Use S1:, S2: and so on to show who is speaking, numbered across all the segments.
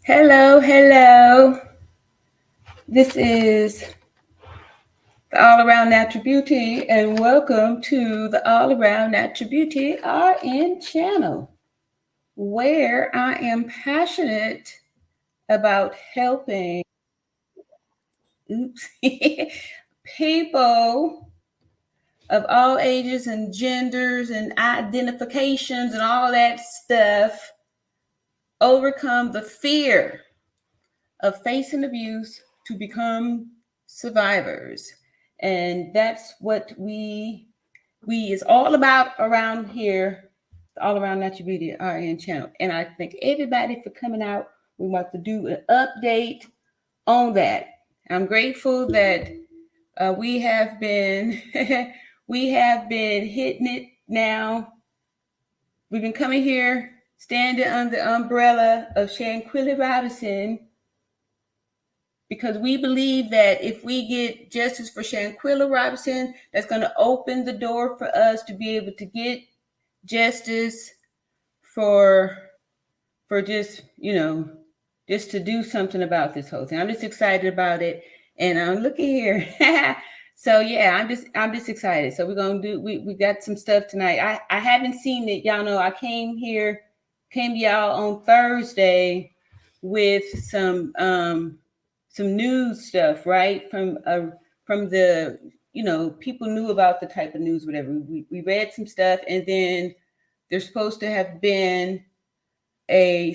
S1: Hello, hello. This is the All Around Natural Beauty, and welcome to the All Around Natural Beauty RN channel, where I am passionate about helping people of all ages and genders and identifications and all that stuff overcome the fear of facing abuse to become survivors. And that's what we is all about around here, all around Natural Beauty RN channel. And I thank everybody for coming out. We want to do an update on that. I'm grateful that we have been we have been hitting it now. We've been coming here, standing under the umbrella of Shanquella Robinson, because we believe that if we get justice for Shanquella Robinson, that's going to open the door for us to be able to get justice for just, just to do something about this whole thing. I'm just excited about it. And look at here. So yeah, I'm just excited. So we're gonna do we got some stuff tonight. I haven't seen it. Y'all know I came to y'all on Thursday with some news stuff, right? From the, people knew about the type of news, whatever. We read some stuff, and then there's supposed to have been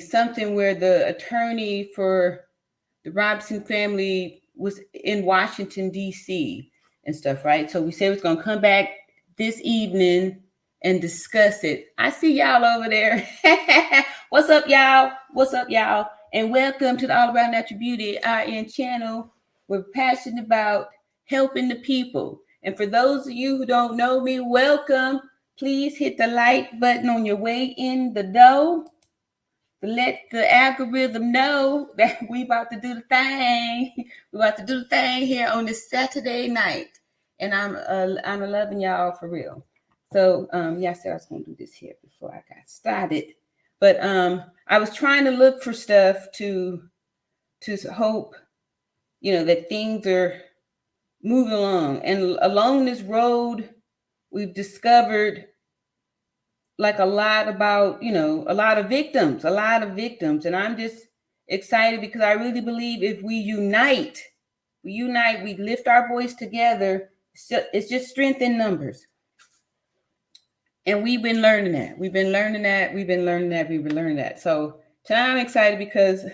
S1: something where the attorney for the Robinson family was in Washington, D.C. and stuff, right? So we said it's gonna come back this evening and discuss it. I see y'all over there. What's up, y'all? What's up, y'all? And welcome to the All Around Natural Beauty RN channel. We're passionate about helping the people. And for those of you who don't know me, welcome. Please hit the like button on your way in the door to let the algorithm know that we about to do the thing. We about to do the thing here on this Saturday night. And I'm loving y'all for real. So yeah, I said I was gonna do this here before I got started. But I was trying to look for stuff to hope, that things are moving along. And along this road, we've discovered like a lot about, a lot of victims. And I'm just excited because I really believe if we unite, we lift our voice together, it's just strength in numbers. And we've been learning that. So tonight I'm excited because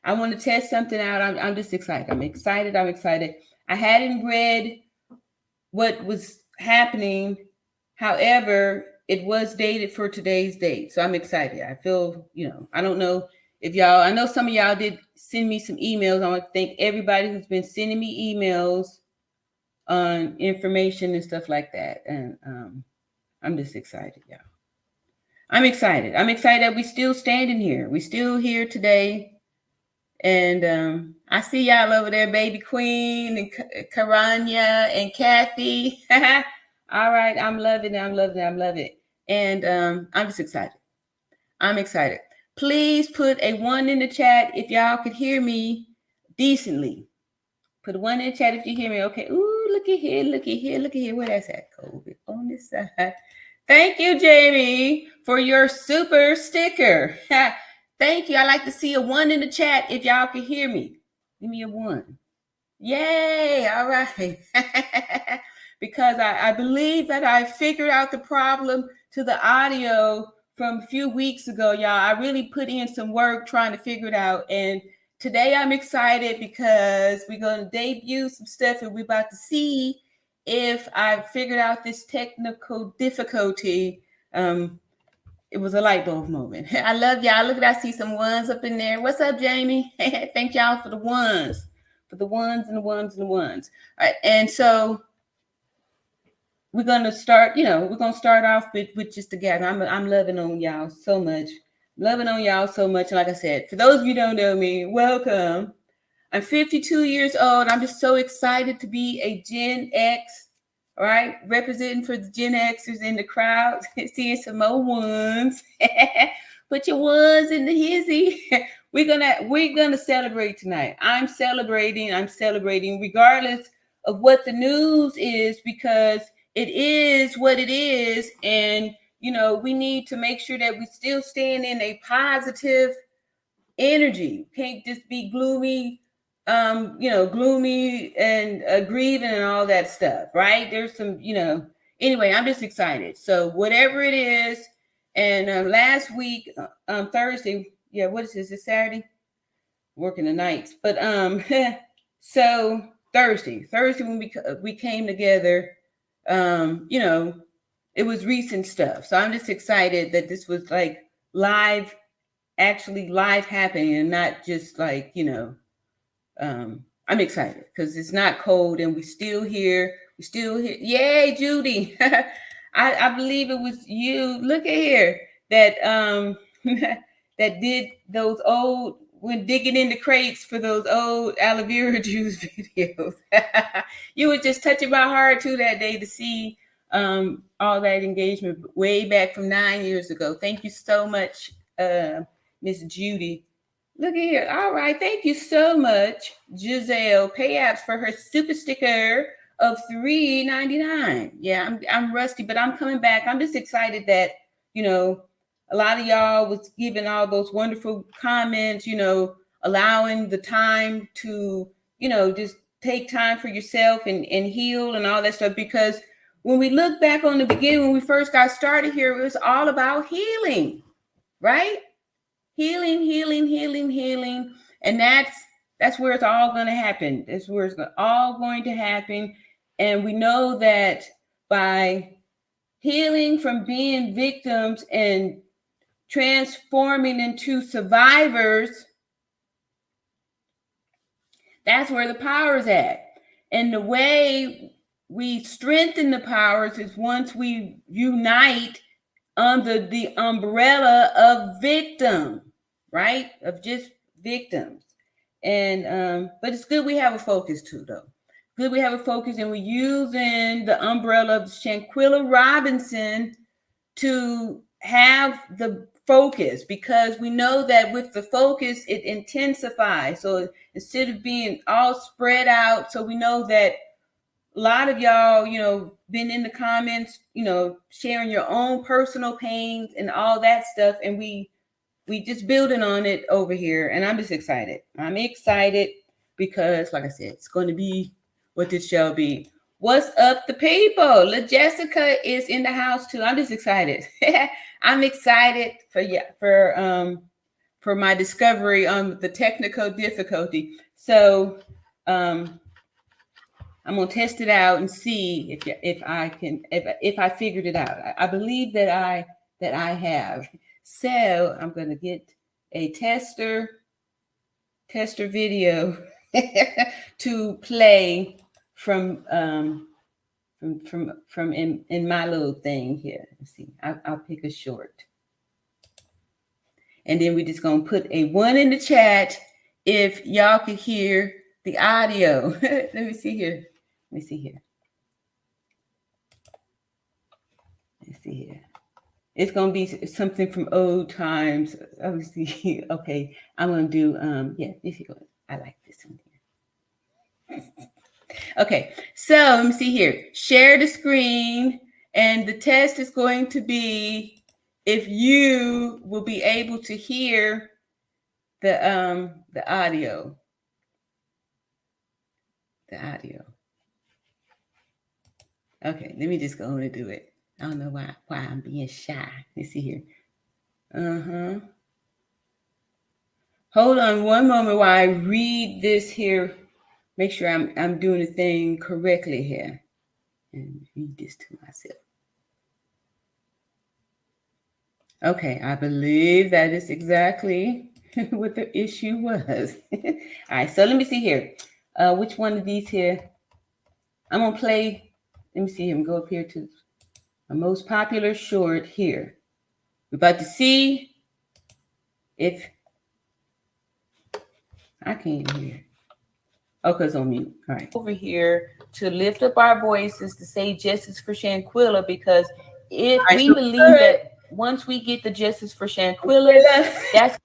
S1: I want to test something out. I'm just excited. I'm excited. I hadn't read what was happening. However, it was dated for today's date. So I'm excited. I feel, I don't know if y'all, I know some of y'all did send me some emails. I want to thank everybody who's been sending me emails on information and stuff like that. And I'm just excited, y'all. I'm excited that we still standing here. We still here today. And I see y'all over there, Baby Queen and Karanya and Kathy. All right, I'm loving it. And I'm just excited. I'm excited. Please put a 1 in the chat if y'all could hear me decently. Put a 1 in the chat if you hear me. Okay. Ooh, look at here. Where that's at? COVID on this side. Thank you, Jamie, for your super sticker. Thank you. I like to see a 1 in the chat if y'all can hear me. Give me a 1. Yay. All right. Because I believe that I figured out the problem to the audio from a few weeks ago, y'all. I really put in some work trying to figure it out. And today I'm excited because we're going to debut some stuff and we're about to see if I figured out this technical difficulty. It was a light bulb moment. I love y'all. Look at, I see some 1s up in there. What's up, Jamie? Thank y'all for the 1s. For the 1s and the 1s and the 1s. All right. And so we're going to start, off with just the gather. I'm loving on y'all so much. And like I said, for those of you who don't know me, welcome. I'm 52 years old. I'm just so excited to be a Gen X, all right? Representing for the Gen Xers in the crowd. Seeing some more 1s. Put your 1s in the hizzy. we're gonna celebrate tonight. I'm celebrating regardless of what the news is, because it is what it is. And we need to make sure that we still staying in a positive energy. Can't just be gloomy, gloomy and grieving and all that stuff, right? There's some, anyway, I'm just excited. So whatever it is. And last week, Thursday, what is this? It's Saturday? Working the nights. But so Thursday when we came together, it was recent stuff. So I'm just excited that this was like actually live happening, and not just like, I'm excited because it's not cold and we're still here. Yay, Judy. I believe it was you. Look at here that that did those old, when digging in the crates for those old aloe vera juice videos. You were just touching my heart too that day to see all that engagement way back from 9 years ago. Thank you so much, Miss Judy. Look at here. All right. Thank you so much, Giselle Payapps, for her super sticker of $3.99. Yeah, I'm rusty, but I'm coming back. I'm just excited that, a lot of y'all was giving all those wonderful comments, allowing the time to, just take time for yourself and heal and all that stuff. Because when we look back on the beginning, when we first got started here, it was all about healing, right? Healing. And that's where it's all going to happen. That's where it's all going to happen. And we know that by healing from being victims and transforming into survivors, that's where the power is at. And the way we strengthen the powers is once we unite under the umbrella of victim, right? Of just victims. And but it's good we have a focus too, though. Good we have a focus, and we're using the umbrella of Shanquella Robinson to have the focus, because we know that with the focus it intensifies. So instead of being all spread out, so we know that a lot of y'all, been in the comments, sharing your own personal pains and all that stuff, and we just building on it over here. And I'm just excited. I'm excited because, like I said, it's going to be what this shall be. What's up, the people? La Jessica is in the house too. I'm just excited. I'm excited for my discovery on the technical difficulty. So I'm gonna test it out and see if I figured it out. I believe that I have. So I'm gonna get a tester video to play from in my little thing here. Let's see. I'll pick a short, and then we're just gonna put a 1 in the chat if y'all could hear the audio. Let me see here. Let's see here. It's gonna be something from old times. Obviously, okay. I'm gonna do this is good. I like this one here. Okay, so let me see here. Share the screen, and the test is going to be if you will be able to hear the audio. The audio. Okay, let me just go on and do it. I don't know why I'm being shy. Let's see here. Hold on one moment while I read this here. Make sure I'm doing the thing correctly here. And read this to myself. Okay, I believe that is exactly what the issue was. All right, so let me see here. Which one of these here? I'm gonna play. Let me see him go up here to my most popular short here. We're about to see if I can't hear. Oh, because on mute. All right. Over here to lift up our voices to say justice for Shanquella, because if we believe that once we get the justice for Shanquella, that's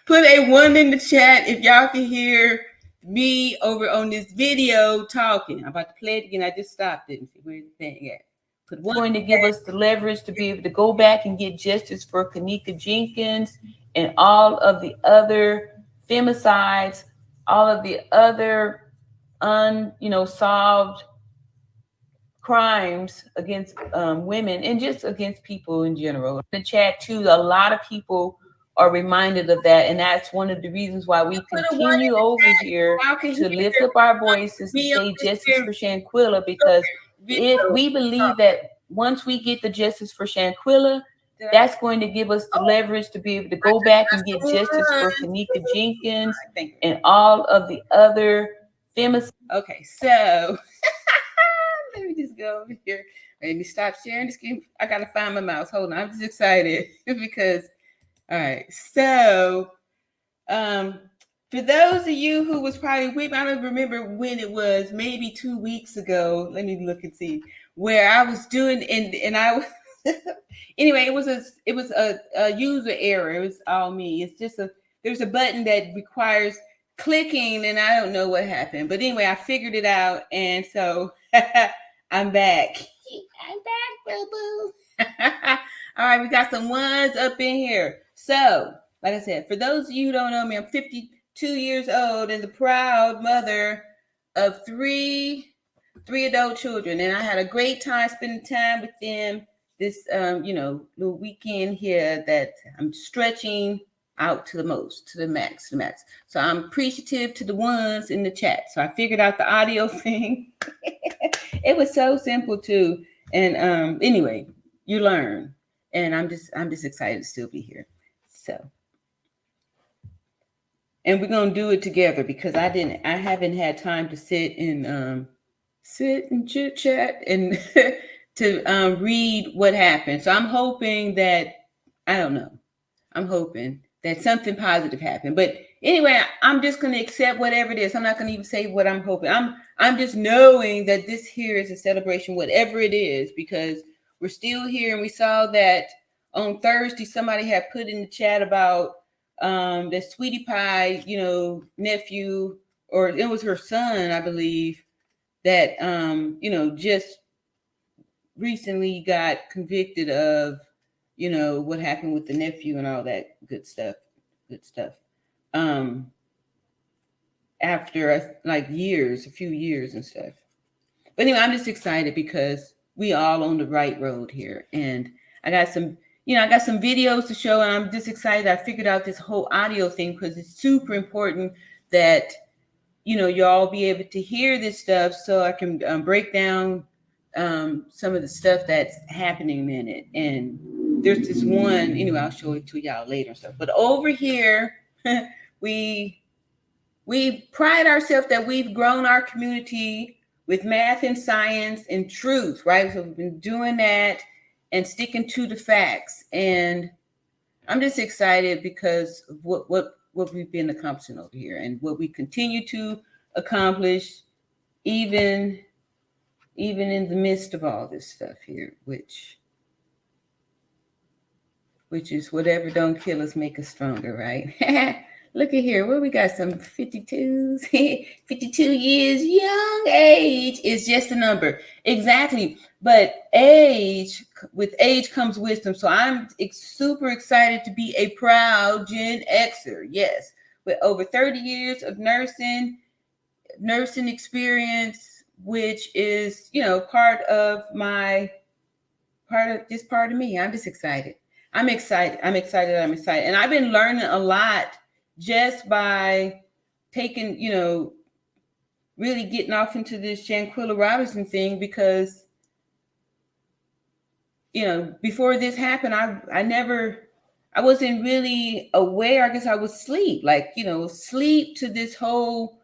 S1: Put a 1 in the chat if y'all can hear me over on this video talking. I'm about to play it again. I just stopped it. Where's the thing at? Put one. Going to give us the leverage to be able to go back and get justice for Kanika Jenkins and all of the other femicides, all of the other solved crimes against women and just against people in general. In the chat too, a lot of people are reminded of that, and that's one of the reasons why we continue over here to lift up our voices to say justice for Shanquella, because if we believe that once we get the justice for Shanquella, that's going to give us the leverage to be able to go back and get justice for Kanika Jenkins and all of the other femicides. Okay, so let me just go over here. Let me stop sharing this game. I gotta find my mouse. Hold on, I'm just excited because, all right. So, for those of you who was probably with me, I don't remember when it was. Maybe 2 weeks ago. Let me look and see where I was doing, and I was. Anyway, it was a user error. It was all me. It's just there's a button that requires clicking, and I don't know what happened. But anyway, I figured it out, and so I'm back. I'm back, boo-boo. All right, we got some ones up in here. So, like I said, for those of you who don't know me, I'm 52 years old and the proud mother of three adult children. And I had a great time spending time with them this, little weekend here that I'm stretching out to the max. So I'm appreciative to the ones in the chat. So I figured out the audio thing. It was so simple too. And anyway, you learn. And I'm just excited to still be here. So, and we're gonna do it together because I haven't had time to sit and chit chat and to read what happened. So I'm hoping that I'm hoping that something positive happened. But anyway, I'm just gonna accept whatever it is. I'm not gonna even say what I'm hoping. I'm just knowing that this here is a celebration, whatever it is, because we're still here. And we saw that on Thursday, somebody had put in the chat about the Sweetie Pie, nephew, or it was her son, I believe, that, just recently got convicted of, what happened with the nephew and all that good stuff. After like a few years and stuff. But anyway, I'm just excited because we all on the right road here. And I got some videos to show, and I'm just excited. I figured out this whole audio thing because it's super important that, y'all be able to hear this stuff so I can break down some of the stuff that's happening in it. And there's this one, anyway, I'll show it to y'all later and stuff. But over here, we pride ourselves that we've grown our community with math and science and truth, right? So we've been doing that and sticking to the facts. And I'm just excited because of what we've been accomplishing over here and what we continue to accomplish, even in the midst of all this stuff here, which is whatever don't kill us, make us stronger, right? Look at here. Well, we got some 52s, 52 years, young age is just a number. Exactly. But with age comes wisdom. So I'm super excited to be a proud Gen Xer. Yes. With over 30 years of nursing experience, which is, part of me. I'm just excited. I'm excited. And I've been learning a lot just by taking, really getting off into this Shanquella Robinson thing, because, before this happened, I wasn't really aware. I guess I was asleep, sleep to this whole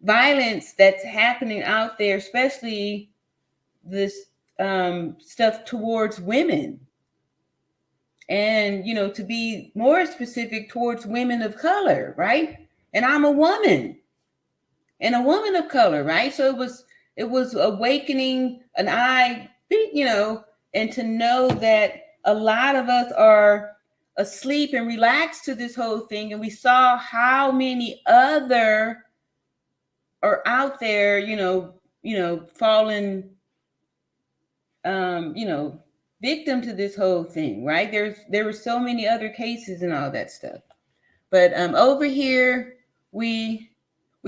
S1: violence that's happening out there, especially this stuff towards women. And, to be more specific, towards women of color, right? And I'm a woman and a woman of color, right? So it was awakening an eye, and to know that a lot of us are asleep and relaxed to this whole thing, and we saw how many other are out there, falling, victim to this whole thing, right? There were so many other cases and all that stuff. But over here, we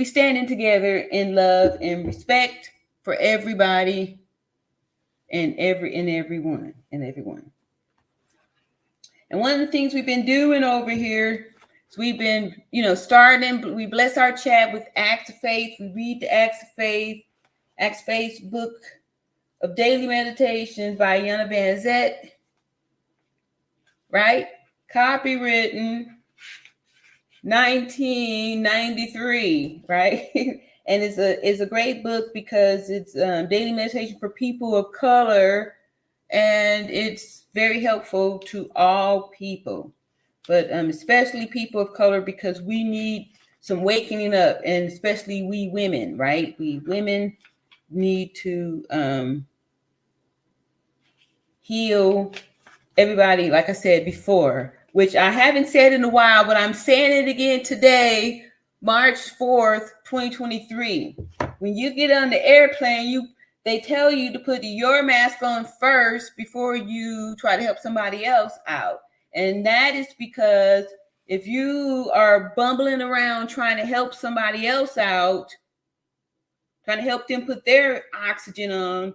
S1: standing together in love and respect for everybody and everyone. And one of the things we've been doing over here is we've been, starting. We bless our chat with Acts of Faith. We read the Acts of Faith book of daily meditations by Yana Van Zet, right? Copywritten 1993, right? And it's a great book because it's daily meditation for people of color, and it's very helpful to all people, but especially people of color, because we need some waking up, and especially we women, right? We women need to heal everybody, like I said before, which I haven't said in a while, but I'm saying it again today, March 4th, 2023. When you get on the airplane, they tell you to put your mask on first before you try to help somebody else out. And that is because if you are bumbling around trying to help somebody else out, trying to help them put their oxygen on,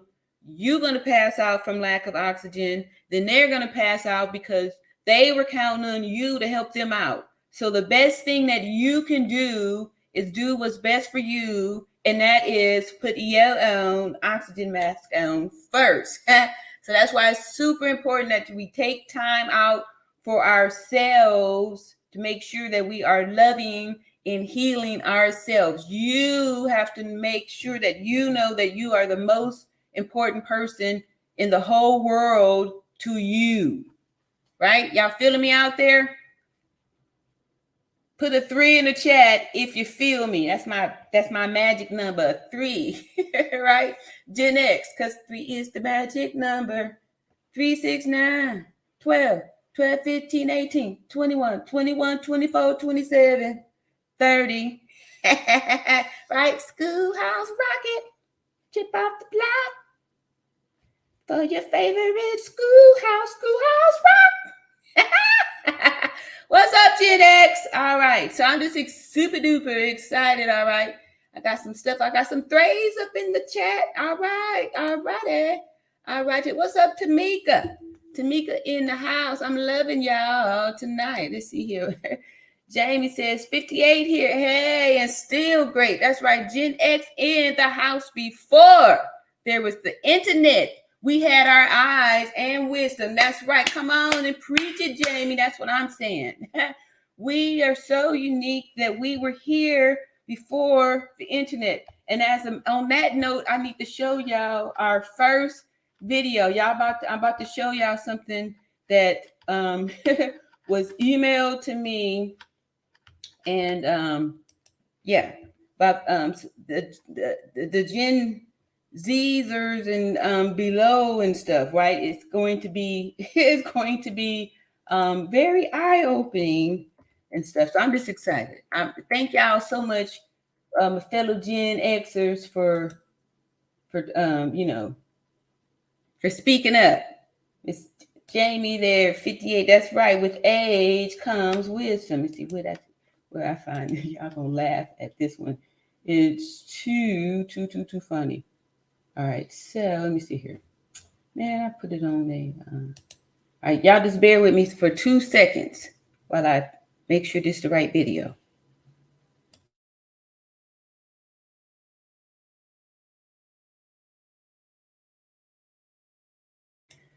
S1: you're going to pass out from lack of oxygen. Then they're going to pass out because they were counting on you to help them out. So the best thing that you can do is do what's best for you, and that is put your own oxygen mask on first. So that's why it's super important that we take time out for ourselves to make sure that we are loving and healing ourselves. You have to make sure that you know that you are the most important person in the whole world to you, right? Y'all feeling me out there? Put a 3 in the chat if you feel me. That's my magic number, 3, right? Gen X, because 3 is the magic number. 3, 6, 9, 12, 12, 15, 18, 21, 21, 24, 27, 30. Right? Schoolhouse rocket, chip off the block for your favorite schoolhouse rock. What's up, Gen X? All right. So I'm just super duper excited. All right. I got some stuff. I got some threes up in the chat. All right. All righty. All right. What's up, Tamika? Tamika in the house. I'm loving y'all tonight. Let's see here. Jamie says 58 here. Hey, and still great. That's right. Gen X in the house before there was the internet. We had our eyes and wisdom. That's right. Come on and preach it, Jamie. That's what I'm saying. We are so unique that we were here before the internet. And on that note, I need to show y'all our first video. I'm about to show y'all something that was emailed to me, and about the Gen Zers and below and stuff, right? It's going to be very eye-opening and stuff. So I'm just excited. Thank y'all so much, fellow Gen Xers, for speaking up. It's Jamie there, 58. That's right. With age comes wisdom. Let's see where I find it. Y'all gonna laugh at this one. It's too funny. All right, so let me see here. Man, I put it on a. All right, y'all just bear with me for 2 seconds while I make sure this is the right video.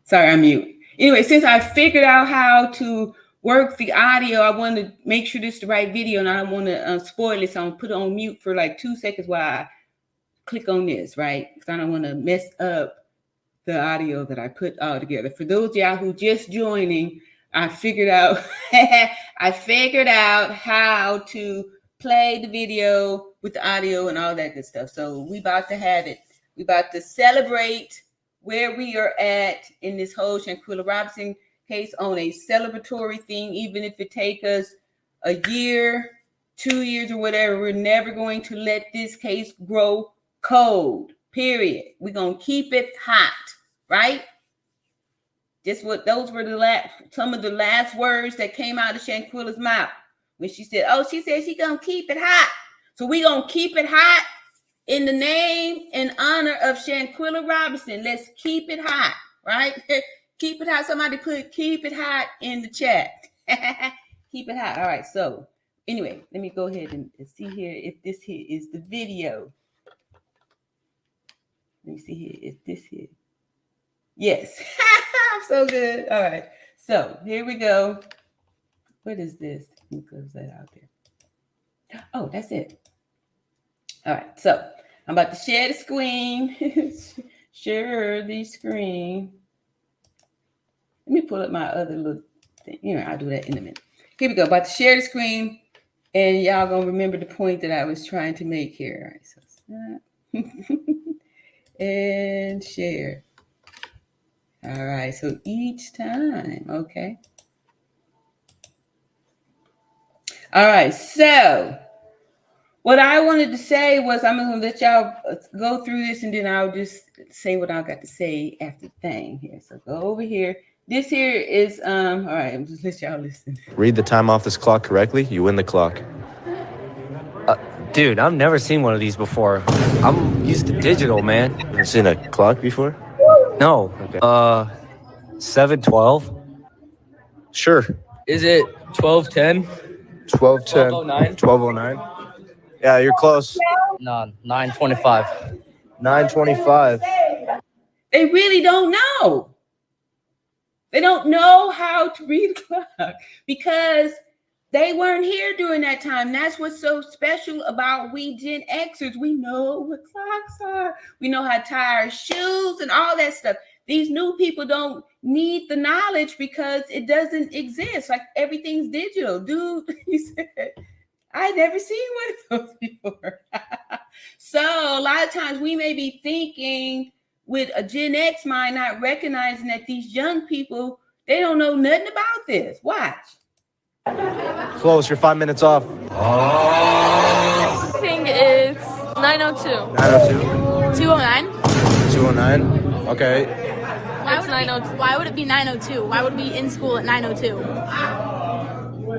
S1: Sorry, I'm mute. Anyway, since I figured out how to work the audio, I want to make sure this is the right video, and I don't want to spoil it, so I'm put it on mute for like 2 seconds while I click on this, right? Because I don't want to mess up the audio that I put all together. For those of y'all who just joining, I figured out how to play the video with the audio and all that good stuff. So we about to have it. We about to celebrate where we are at in this whole Shanquella Robinson case on a celebratory thing, even if it take us a year, 2 years, or whatever. We're never going to let this case grow cold, period. We're going to keep it hot, right? Just what those were some of the last words that came out of Shanquella's mouth when she said, oh, she said she's going to keep it hot. So we're going to keep it hot in the name and honor of Shanquella Robinson. Let's keep it hot, right? Keep it hot. Somebody put keep it hot in the chat. Keep it hot. All right. So anyway, let me go ahead and see here if this here is the video. Let me see here if this here. Yes. So good. All right. So here we go. What is this? Let me close that out there. Oh, that's it. All right. So I'm about to share the screen. Share the screen. Let me pull up my other little thing. You know, I'll do that in a minute. Here we go. About to share the screen. And y'all gonna remember the point that I was trying to make here. All right. So and share. All right, so each time, okay. All right, so what I wanted to say was I'm going to let y'all go through this, and then I'll just say what I got to say after the thing here. So go over here. This here is, all right, I'm just let y'all listen.
S2: Read the time off this clock correctly, you win the clock.
S3: Dude, I've never seen one of these before. I'm used to digital, man.
S2: You ever seen a clock before?
S3: No.
S2: Okay.
S3: 7:12.
S2: Sure.
S4: Is it 12:10?
S2: 12:10.
S4: 12:09?
S2: 12:09. Yeah, you're close.
S4: No, 9:25.
S2: 9:25.
S1: They really don't know. They don't know how to read the clock because they weren't here during that time. That's what's so special about we Gen Xers. We know what clocks are. We know how to tie our shoes and all that stuff. These new people don't need the knowledge because it doesn't exist. Like everything's digital. Dude, he said, I never seen one of those before. So a lot of times we may be thinking with a Gen X mind, not recognizing that these young people, they don't know nothing about this. Watch.
S2: Close, you're 5 minutes off.
S5: I think it's 9:02.
S2: 9:02.
S5: 2:09.
S2: 2:09. Okay.
S5: Why would it be 9:02? Why would we be in school at 9:02?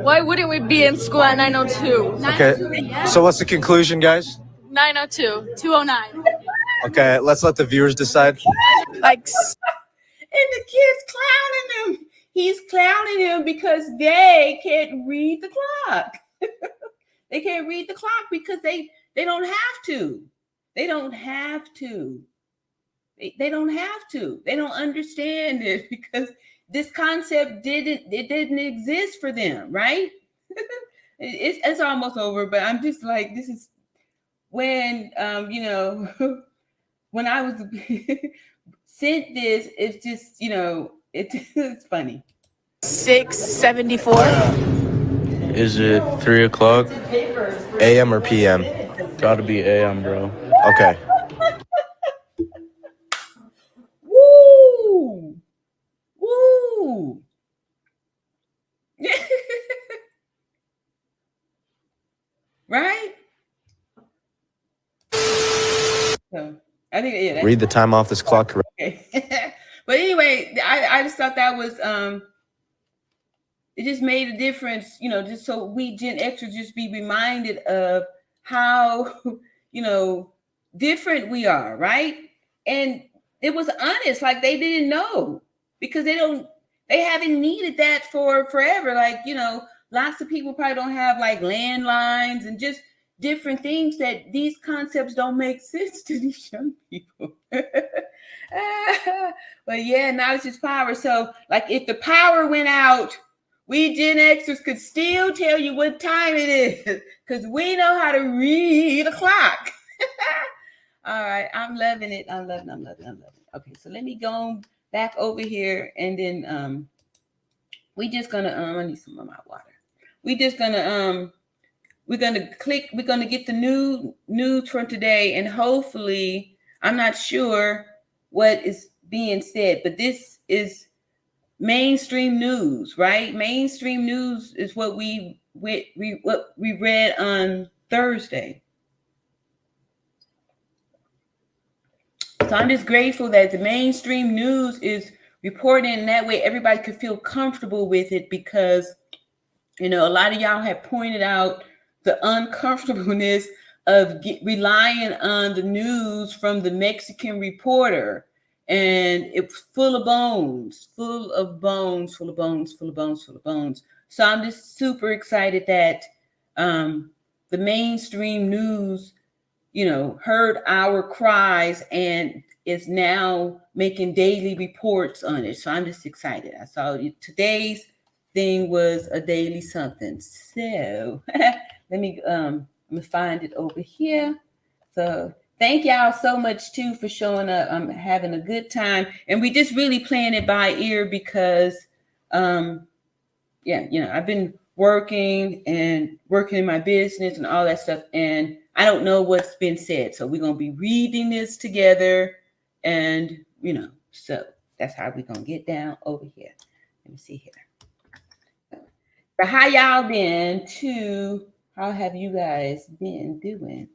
S5: Why wouldn't we be in school at 9:02?
S2: Okay. So what's the conclusion, guys?
S5: 9:02. 2:09.
S2: Okay, let's let the viewers decide.
S5: Like,
S1: And the kid's clowning him. He's clowning him because they can't read the clock. They can't read the clock because they don't have to. They don't have to. They don't have to. They don't understand it because this concept didn't exist for them, right? It's almost over, but I'm just like, this is when you know, when I was sent this, it's just, you know, it's funny.
S5: 6:74.
S4: Is it 3 o'clock?
S2: AM or PM?
S4: Gotta be AM, bro.
S2: Okay.
S1: Woo! Woo! Right? So I think, yeah.
S2: Read the time off this clock correctly.
S1: Okay. But anyway, I just thought that was it just made a difference, you know, just so we Gen Xers just be reminded of how, you know, different we are, right? And it was honest, like they didn't know because they haven't needed that for forever. Like, you know, lots of people probably don't have like landlines and just different things that these concepts don't make sense to these young people. But yeah, knowledge is power. So like if the power went out, we Gen Xers could still tell you what time it is because we know how to read the clock. All right, I'm loving it. I'm loving it. Okay, so let me go back over here and then we just gonna I need some of my water. We're gonna get the new news from today, and hopefully, I'm not sure what is being said, but this is mainstream news, right? Mainstream news is what we read on Thursday. So I'm just grateful that the mainstream news is reporting in that way. Everybody could feel comfortable with it because, a lot of y'all have pointed out the uncomfortableness of relying on the news from the Mexican Reporter. And it's full of bones. So I'm just super excited that the mainstream news, heard our cries and is now making daily reports on it. So I'm just excited. I saw today's thing was a daily something. So let me find it over here. So thank y'all so much too for showing up. I'm having a good time, and we just really playing it by ear because I've been working in my business and all that stuff, and I don't know what's been said. So we're gonna be reading this together, and so that's how we're gonna get down over here. Let me see here. But how y'all been too? How have you guys been doing?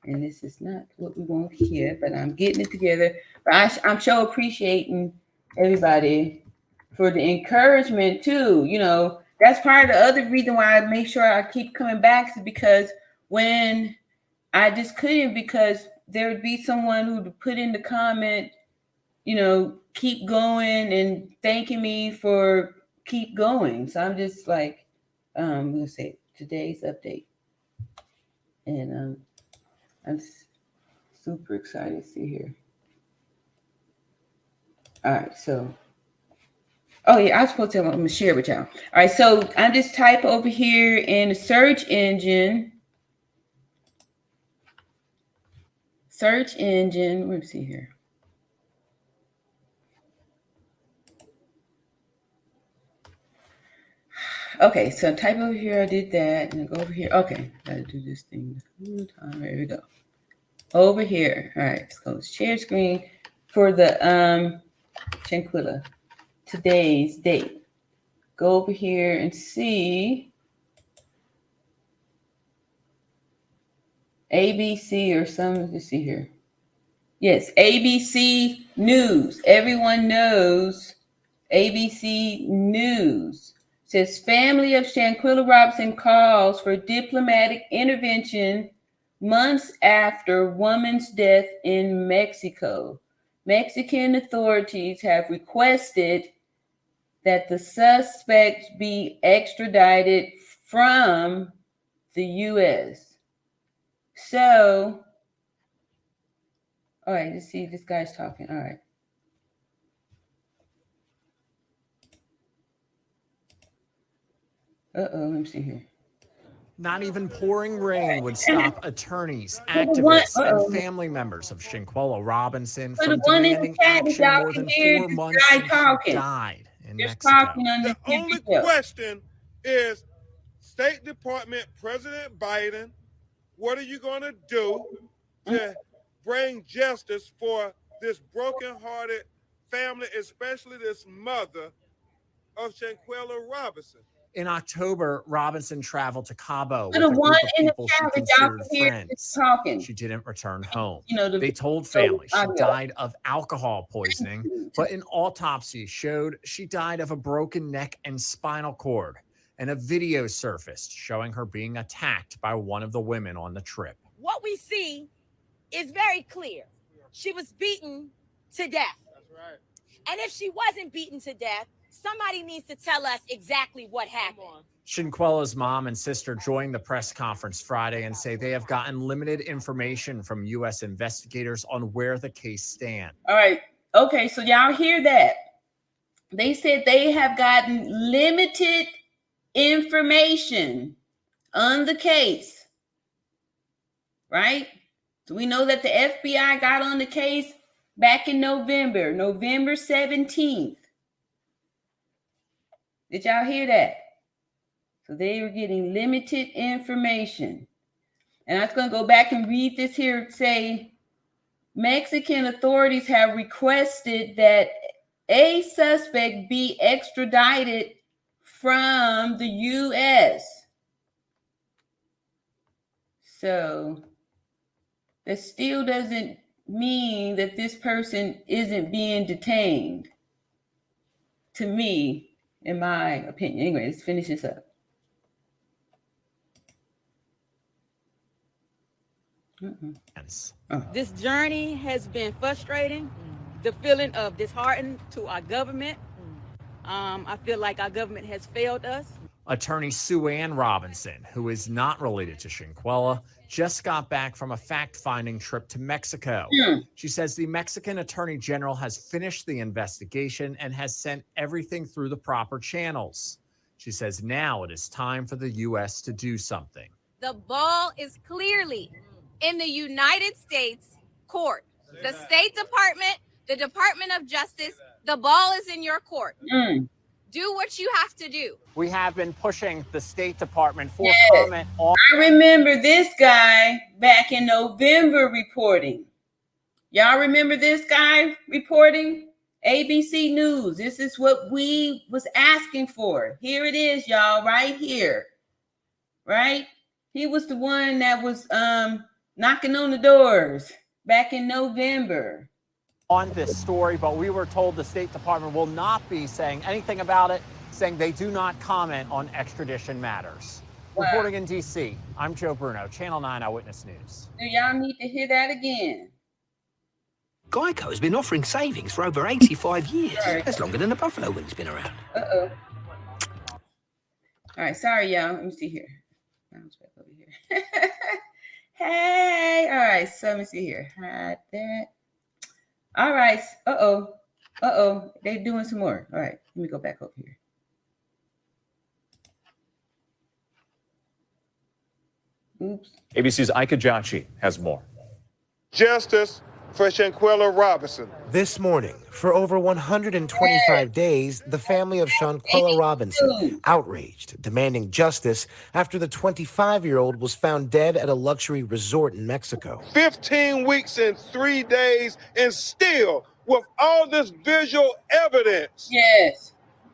S1: And this is not what we want here, but I'm getting it together. But I'm so appreciating everybody for the encouragement too. That's part of the other reason why I make sure I keep coming back, is because when I just couldn't, because there would be someone who would put in the comment, keep going and thanking me for keep going. So I'm just like, I'm gonna say today's update, and I'm super excited to see here. All right, so oh yeah, I was supposed to. I'm gonna share with y'all. All right, so I just type over here in the search engine. Let me see here. Okay, so type over here. I did that, and go over here. Okay, gotta do this thing. There we go. Over here. All right, let's go share screen for the Shanquella. Today's date. Go over here and see ABC or something. Let's see here. Yes, ABC News. Everyone knows ABC News. Says family of Shanquella Robinson calls for diplomatic intervention months after woman's death in Mexico. Mexican authorities have requested that the suspect be extradited from the U.S. So, all right, let's see if this guy's talking. All right. Let me see here.
S6: Not even pouring rain would stop attorneys, activists, and family members of Shanquella Robinson from demanding action more than 4 months since she died in Mexico.
S7: The only question is, State Department, President Biden, what are you going to do to bring justice for this broken-hearted family, especially this mother of Shanquella Robinson?
S6: In October, Robinson traveled to Cabo with a group of people she considered friends. She didn't return home. They told family she died of alcohol poisoning, but an autopsy showed she died of a broken neck and spinal cord, and a video surfaced showing her being attacked by one of the women on the trip.
S8: What we see is very clear. She was beaten to death. That's right. And if she wasn't beaten to death, somebody needs to tell us exactly what happened.
S6: Shanquella's mom and sister joined the press conference Friday and say they have gotten limited information from U.S. investigators on where the case stands.
S1: All right. Okay, so y'all hear that. They said they have gotten limited information on the case, right? So we know that the FBI got on the case back in November 17th. Did y'all hear that? So they were getting limited information. And I was going to go back and read this here. Say, Mexican authorities have requested that a suspect be extradited from the U.S. So that still doesn't mean that this person isn't being detained, to me, in my opinion. Anyway, let's finish this up.
S8: This journey has been frustrating. The feeling of disheartened to our government. I feel like our government has failed us.
S6: Attorney Sue Ann Robinson, who is not related to Shanquella, just got back from a fact-finding trip to Mexico. She says the Mexican Attorney General has finished the investigation and has sent everything through the proper channels. She says now it is time for the U.S. to do something.
S5: The ball is clearly in the United States court. The State Department, the Department of Justice, the ball is in your court. Do what you have to do.
S6: We have been pushing the State Department for comment on.
S1: I remember this guy back in November reporting. Y'all remember this guy reporting? ABC News. This is what we was asking for. Here it is, y'all, right here. Right? He was the one that was knocking on the doors back in November.
S6: On this story, but we were told the State Department will not be saying anything about it, saying they do not comment on extradition matters. Wow. Reporting in D.C., I'm Joe Bruno, Channel 9 Eyewitness News.
S1: Do y'all need to hear that again?
S9: Geico has been offering savings for over 85 years. That's longer than the buffalo wing's been around.
S1: Uh-oh. All right, sorry, y'all. Let me see here. Bounce back over here. Hey, all right, so let me see here. Hide that. All right. Uh-oh. They're doing some more. All right. Let me go back over here. Oops.
S10: ABC's Ika Jachi has more.
S7: Justice for Shanquella Robinson.
S11: This morning, for over 125 days, the family of Shanquella Robinson outraged, demanding justice after the 25-year-old was found dead at a luxury resort in Mexico.
S7: 15 weeks and 3 days, and still, with all this visual evidence,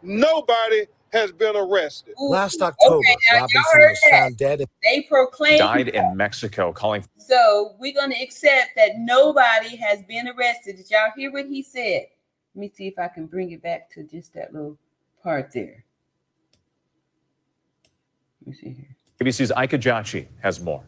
S7: nobody has been arrested.
S11: Last October, Robinson was found dead.
S1: They proclaimed
S10: died in Mexico, calling.
S1: So we're going to accept that nobody has been arrested. Did y'all hear what he said? Let me see if I can bring it back to just that little part there. Let me see here.
S10: ABC's Ika Jachi has more.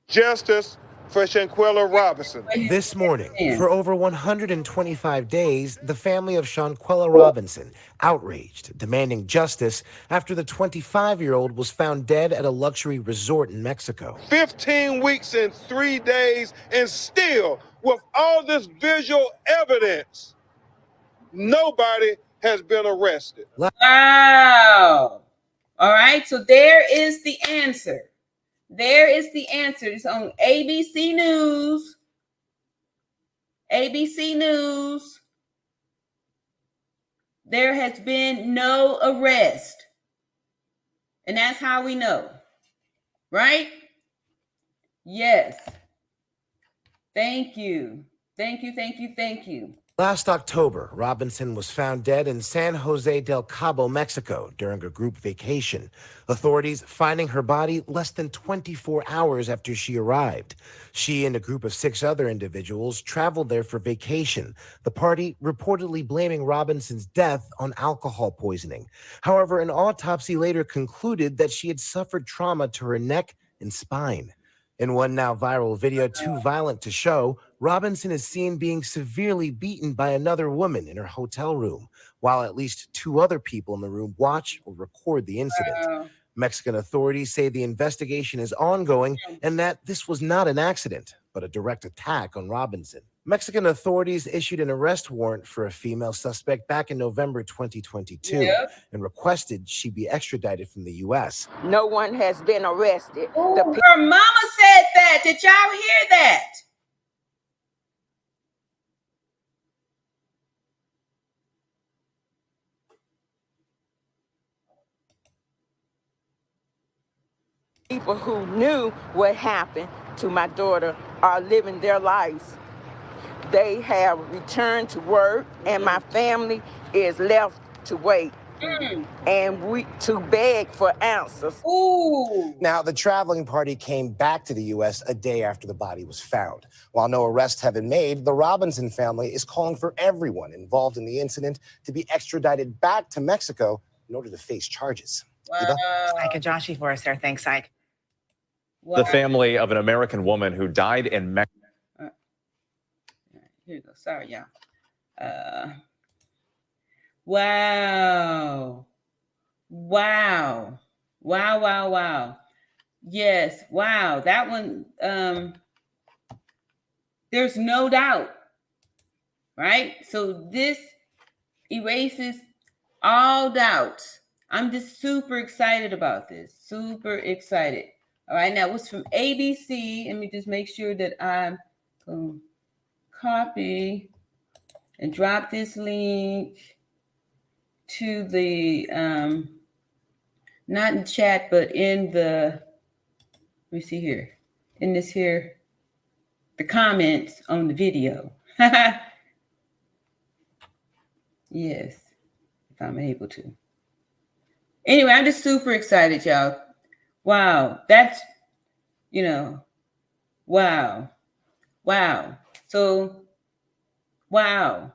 S7: Justice for Shanquella Robinson.
S11: This morning, for over 125 days, the family of Shanquella Robinson outraged, demanding justice after the 25-year-old was found dead at a luxury resort in Mexico.
S7: 15 weeks and 3 days, and still, with all this visual evidence, nobody has been arrested.
S1: Wow. All right, so there is the answer. There is the answer. It's on ABC News. ABC News. There has been no arrest. And that's how we know. Right? Yes. Thank you. Thank you.
S11: Last October, Robinson was found dead in San José del Cabo, Mexico, during a group vacation. Authorities finding her body less than 24 hours after she arrived. She and a group of 6 other individuals traveled there for vacation, the party reportedly blaming Robinson's death on alcohol poisoning. However, an autopsy later concluded that she had suffered trauma to her neck and spine. In one now viral video too violent to show, Robinson is seen being severely beaten by another woman in her hotel room, while at least 2 other people in the room watch or record the incident. Mexican authorities say the investigation is ongoing and that this was not an accident, but a direct attack on Robinson. Mexican authorities issued an arrest warrant for a female suspect back in November 2022 and requested she be extradited from the U.S.
S8: No one has been arrested.
S1: Ooh, her mama said that. Did y'all hear that?
S8: People who knew what happened to my daughter are living their lives.
S12: they have returned to work, and my family is left to wait. And we to beg for answers.
S1: Ooh.
S11: Now, the traveling party came back to the U.S. a day after the body was found. While no arrests have been made, the Robinson family is calling for everyone involved in the incident to be extradited back to Mexico in order to face charges.
S1: Wow.
S13: Ike Ajashi for us there. Thanks, Ike.
S1: Wow.
S10: The family of an American woman who died in Mexico.
S1: Here you go. Sorry, y'all. Wow. Wow. Wow, wow, wow. Yes, wow. That one, there's no doubt, right? So this erases all doubt. I'm just super excited about this. Super excited. All right, now what's from ABC? Let me just make sure that I'm going to copy and drop this link to the, not in chat, but in the, let me see here, in this here, the comments on the video. Yes, if I'm able to. Anyway, I'm just super excited, y'all. Wow, that's, wow. Wow. So, wow.